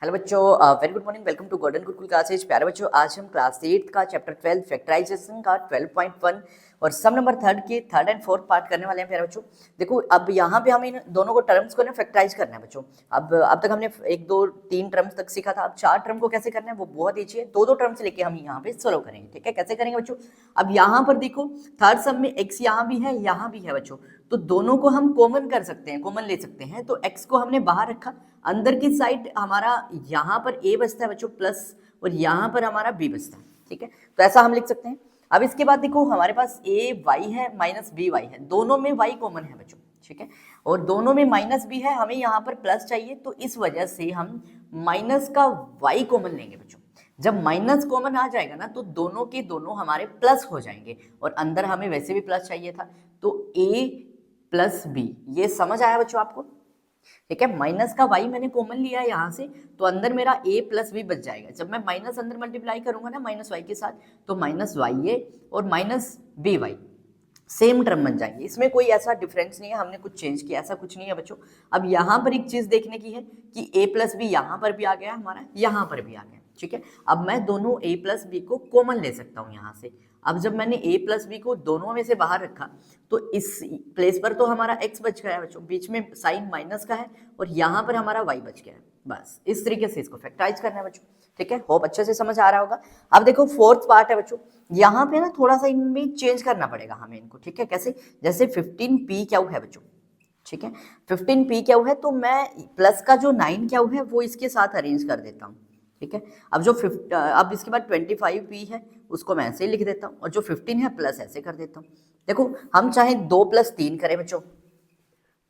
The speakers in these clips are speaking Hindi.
हेलो बच्चों, very good morning. Welcome to Golden Gurukul Classes. प्यारे बच्चों, आज हम क्लास 8 का चैप्टर 12 फैक्टराइजेशन का 12.1 और सम नंबर थर्ड के थर्ड एंड फोर्थ पार्ट करने वाले हैं। प्यारे बच्चों देखो, अब यहाँ पे हमें इन दोनों को टर्म्स को ना फैक्टराइज करना है बच्चों। अब तक हमने 1 2 3 टर्म्स तक सीखा था। अब 4 टर्म को कैसे करना है वो बहुत ईजी है। दो टर्म्स लेके हम यहाँ पे सोल्व करेंगे। ठीक है, कैसे करेंगे बच्चों? अब यहाँ पर देखो, थर्ड सम में x यहाँ भी है, यहाँ भी है बच्चों, तो दोनों को हम कॉमन कर सकते हैं, कॉमन ले सकते हैं। तो x को हमने बाहर रखा, अंदर की साइड हमारा यहाँ पर a बचता है बच्चों प्लस, और यहाँ पर हमारा b बचता है। ठीक है, तो ऐसा हम लिख सकते हैं। अब इसके बाद देखो, हमारे पास a y है माइनस b y है, दोनों में y कॉमन है बच्चों। ठीक है, और दोनों में माइनस b है, हमें यहाँ पर प्लस चाहिए, तो इस वजह से हम माइनस का y कॉमन लेंगे बच्चों। जब माइनस कॉमन आ जाएगा ना, तो दोनों के दोनों हमारे प्लस हो जाएंगे, और अंदर हमें वैसे भी प्लस चाहिए था, तो a प्लस बी। ये समझ आया बच्चों आपको? ठीक है, माइनस का y मैंने कॉमन लिया है यहाँ से, तो अंदर मेरा a प्लस बी बच जाएगा। जब मैं माइनस अंदर मल्टीप्लाई करूंगा ना माइनस y के साथ, तो माइनस वाई ए और minus B Y same term बन जाएंगे। इसमें कोई ऐसा डिफरेंस नहीं है, हमने कुछ चेंज किया, ऐसा कुछ नहीं है बच्चों। अब यहाँ पर एक चीज देखने की है कि a प्लस बी यहाँ पर भी आ गया हमारा, यहाँ पर भी आ गया। ठीक है, अब मैं दोनों a प्लस बी को कॉमन ले सकता हूँ यहाँ से। अब जब मैंने a प्लस बी को दोनों में से बाहर रखा, तो इस प्लेस पर तो हमारा x बच गया है बच्चों, बीच में साइन माइनस का है, और यहाँ पर हमारा y बच गया है। बस इस तरीके से इसको फैक्टराइज करना है बच्चों। ठीक है, होप अच्छे से समझ आ रहा होगा। अब देखो फोर्थ पार्ट है बच्चों, यहाँ पे ना थोड़ा सा इनमें चेंज करना पड़ेगा हमें इनको। ठीक है, कैसे? जैसे 15p क्यू है बच्चों। ठीक है, 15p क्यू है, तो मैं प्लस का जो 9 क्यू है वो इसके साथ अरेंज कर देता हूँ। ठीक है, अब जो अब इसके बाद 25p है, उसको मैं ऐसे ही लिख देता हूँ, और जो 15 है प्लस ऐसे कर देता हूँ। देखो, हम चाहे 2 + 3 करें बच्चों,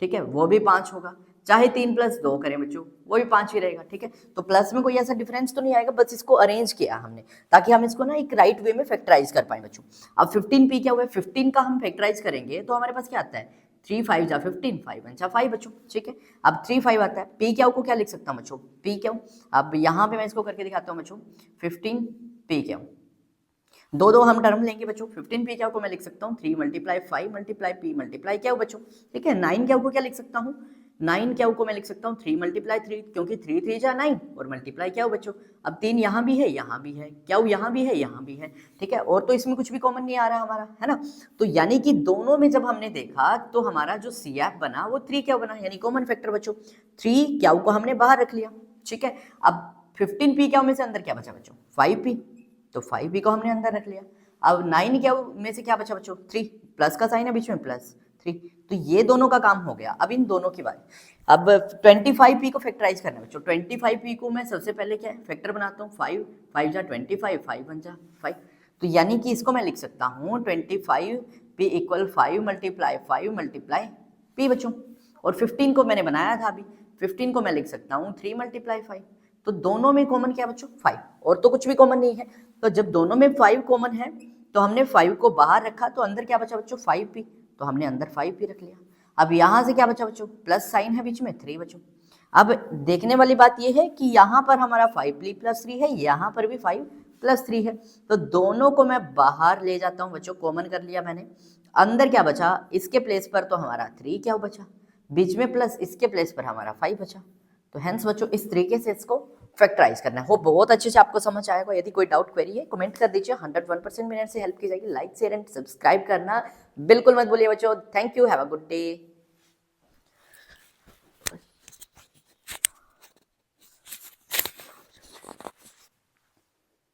ठीक है, वो भी 5 होगा, चाहे 3 + 2 करें बच्चों, वो भी 5 ही रहेगा। ठीक है, तो प्लस में कोई ऐसा डिफरेंस तो नहीं आएगा, बस इसको अरेंज किया हमने ताकि हम इसको ना एक राइट वे में फैक्टराइज कर पाए बच्चों। अब 15p क्या हुआ है, 15 का हम फैक्टराइज करेंगे तो हमारे पास क्या आता है, 3 5 जा 15, 5 1 जा 5 बच्चों। ठीक है, अब 3 5 आता है, p क्या को क्या लिख सकता हूँ बच्चों, p क्या। अब यहाँ पे मैं इसको करके दिखाता हूँ बच्चों, 15p क्या, दो हम टर्म लेंगे बच्चों। 15p क्या को मैं लिख सकता हूँ 3 × 5 × p × क्या बच्चों। ठीक है, 9 क्या को क्या लिख सकता हूँ, 9 क्या को मैं लिख सकता हूँ 3 × 3, क्योंकि 3 3 जा 9, और मल्टीप्लाई क्या हो बच्चों। अब 3 यहाँ भी है, यहाँ भी है, क्या हो यहाँ भी है, यहाँ भी है। ठीक है, और तो इसमें कुछ भी कॉमन नहीं आ रहा हमारा, है ना। तो यानी कि दोनों में जब हमने देखा, तो हमारा जो CF बना वो 3 क्या बना, यानी कॉमन फैक्टर बच्चों। 3 क्या को हमने बाहर रख लिया। ठीक है, अब 15p क्या में से अंदर क्या बचा बच्चों, 5p, तो 5p को हमने अंदर रख लिया। अब 9 क्या में से क्या बचा बच्चों, 3, प्लस का साइन है बीच में, प्लस 3, तो ये दोनों का काम हो गया। अब इन दोनों की बात, अब 25p को फैक्टराइज करना है बच्चों। 25p को मैं सबसे पहले क्या है फैक्टर बनाता हूँ, 5 5 जा 25, 5 1 जा 5, तो यानी कि इसको मैं लिख सकता हूँ 25p = 5 × 5 × p बच्चों। और 15 को मैंने बनाया था अभी, 15 को मैं लिख सकता हूँ 3 × 5, तो दोनों में कॉमन क्या बच्चों, 5, और तो कुछ भी कॉमन नहीं है। तो जब दोनों में 5 कॉमन है, तो हमने 5 को बाहर रखा, तो अंदर क्या बचा बच्चों, 5p, तो हमने अंदर 5p रख लिया। अब यहाँ से क्या बचा बच्चों, प्लस साइन है बीच में, 3 बच्चों। अब देखने वाली बात यह है कि यहाँ पर हमारा 5p + 3 है, यहाँ पर भी 5 + 3 है, तो दोनों को मैं बाहर ले जाता हूँ बच्चों, कॉमन कर लिया मैंने। अंदर क्या बचा, इसके प्लेस पर तो हमारा 3 क्या बचा, बीच में प्लस, इसके प्लेस पर हमारा 5 बचा। तो हेंस बच्चों इस तरीके से इसको फैक्टराइज करना है। हो बहुत अच्छे से आपको समझ आएगा। यदि कोई डाउट क्वेरी है कमेंट कर दीजिए, 101% मेरे से हेल्प की जाएगी। लाइक शेयर एंड सब्सक्राइब करना बिल्कुल मत भूलिए बच्चों। Thank you, have a good day.